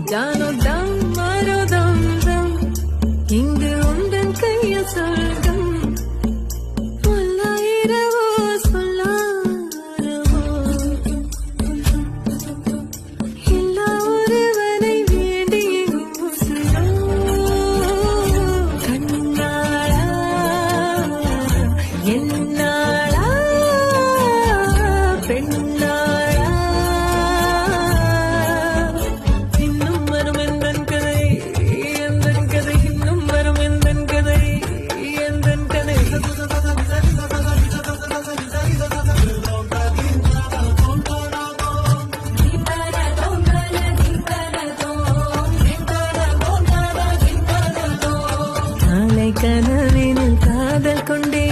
ஜானோ தம் மாரோ தம் தம் இங்கு உந்தன் கையில் சொல்கம் சொல்லாயிரவோ சொல்லாரவோ எல்லா ஒருவனை வேண்டி உசுரோ கண்ணாளா என்னாளா பெண்ணாளா இன்னும் வரும் எந்தன் கதை எந்தன் கதை இன்னும் வரும் எந்தன் கதை எந்தன் கதை நாளை கனவினில் காதல் கொண்டே